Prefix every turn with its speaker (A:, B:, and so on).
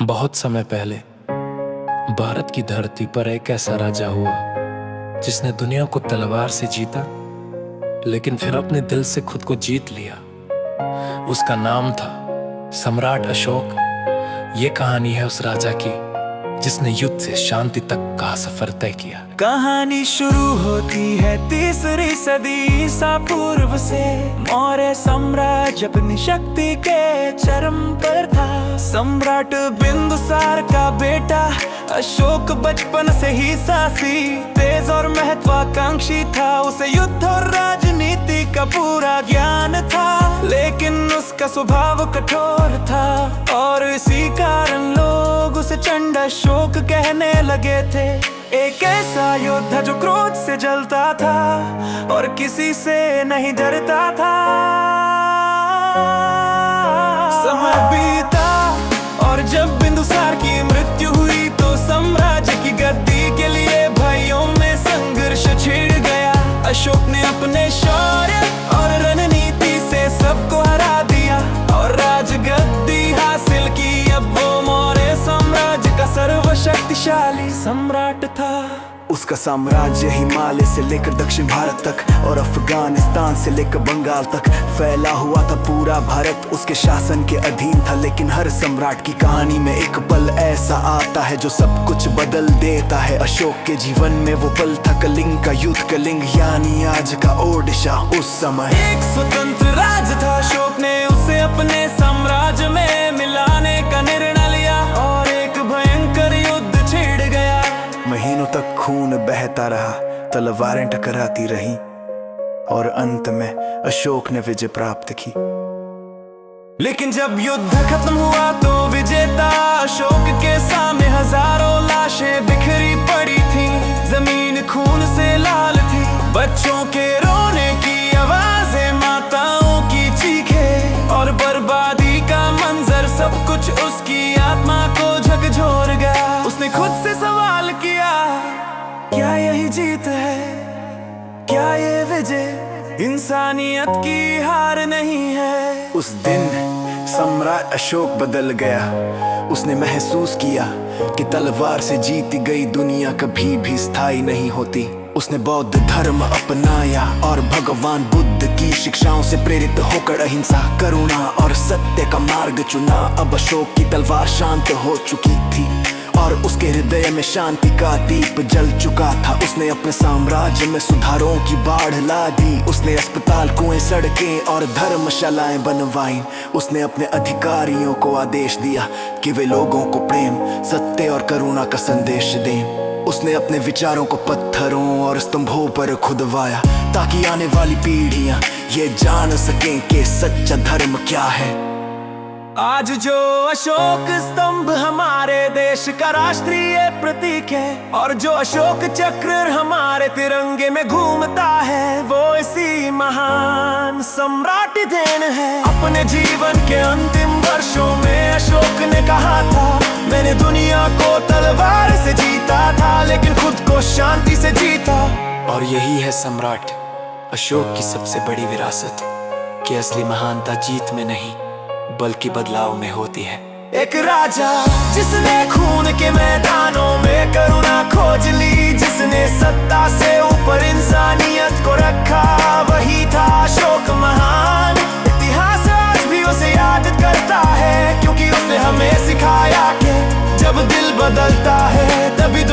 A: बहुत समय पहले भारत की धरती पर एक ऐसा राजा हुआ जिसने दुनिया को तलवार से जीता, लेकिन फिर अपने दिल से खुद को जीत लिया। उसका नाम था सम्राट अशोक। ये कहानी है उस राजा की जिसने युद्ध से शांति तक का सफर तय किया।
B: कहानी शुरू होती है 3री सदी ईसा पूर्व से। मौर्य साम्राज्य अपनी शक्ति के चरम पर था। सम्राट बिंदुसार का बेटा अशोक बचपन से ही साहसी, तेज और महत्वाकांक्षी था। उसे युद्ध और राजनीति का पूरा ज्ञान था, लेकिन उसका स्वभाव कठोर था और इसी कारण लोग उसे चंड अशोक कहने लगे थे। एक ऐसा योद्धा जो क्रोध से जलता था और किसी से नहीं डरता था। समय बीता और जब बिंदुसार की मृत्यु हुई तो साम्राज्य की गद्दी के लिए भाइयों में संघर्ष छिड़ गया। अशोक ने अपने शौर्य और रणनीति से सबको हरा दिया और राजगद्दी हासिल की। अब वो मौर्य साम्राज्य का सर्वशक्तिशाली सम्राट था।
C: उसका साम्राज्य हिमालय से लेकर दक्षिण भारत तक और अफगानिस्तान से लेकर बंगाल तक फैला हुआ था। पूरा भारत उसके शासन के अधीन था। लेकिन हर सम्राट की कहानी में एक पल ऐसा आता है जो सब कुछ बदल देता है। अशोक के जीवन में वो पल था कलिंग का युद्ध। कलिंग यानी आज का ओडिशा। उस समय
B: एक स्वतंत्र राज्य था। अशोक ने उसे अपने साम्राज्य में मिलाने का निर्णय लिया और एक भयंकर युद्ध छिड़ गया।
C: महीनों तक खून बहता रहा, तलवारें टकराती रहीं और अंत में अशोक ने विजय प्राप्त की।
B: लेकिन जब युद्ध खत्म हुआ तो विजेता अशोक के सामने हजारों लाशें बिखरी पड़ी थीं। जमीन खून से लाल थी, बच्चों के रोने की आवाजें, माताओं की चीखें और बर्बादी का मंजर, सब कुछ उसकी आत्मा को झकझोर गया। उसने खुद से सवाल किया, क्या यही जीत है? क्या ये विजय इंसानियत की हार नहीं है?
C: उस दिन सम्राट अशोक बदल गया। उसने महसूस किया कि तलवार से जीती गई दुनिया कभी भी स्थायी नहीं होती। उसने बौद्ध धर्म अपनाया और भगवान बुद्ध की शिक्षाओं से प्रेरित होकर अहिंसा, करुणा और सत्य का मार्ग चुना। अब अशोक की तलवार शांत हो चुकी थी और उसके हृदय में शांति का दीप जल चुका था। उसने अपने साम्राज्य में सुधारों की बाढ़ ला दी। उसने अस्पताल, कुएं, सड़कें और धर्मशालाएं बनवाईं। उसने अपने अधिकारियों को आदेश दिया कि वे लोगों को प्रेम, सत्य और करुणा का संदेश दें। उसने अपने विचारों को पत्थरों और स्तंभों पर खुदवाया ताकि आने वाली पीढ़ियां ये जान सकें कि सच्चा धर्म क्या है।
B: आज जो अशोक स्तंभ हमारे देश का राष्ट्रीय प्रतीक है और जो अशोक चक्र हमारे तिरंगे में घूमता है, वो इसी महान सम्राट की देन है। अपने जीवन के अंतिम वर्षों में अशोक ने कहा था, मैंने दुनिया को तलवार से जीता था लेकिन खुद को शांति से जीता।
A: और यही है सम्राट अशोक की सबसे बड़ी विरासत कि असली महानता जीत में नहीं बल्कि बदलाव में होती है।
B: एक राजा जिसने खून के मैदानों में करुणा खोज ली, जिसने सत्ता से ऊपर इंसानियत को रखा, वही था अशोक महान। इतिहास आज भी उसे याद करता है क्योंकि उसने हमें सिखाया कि जब दिल बदलता है तभी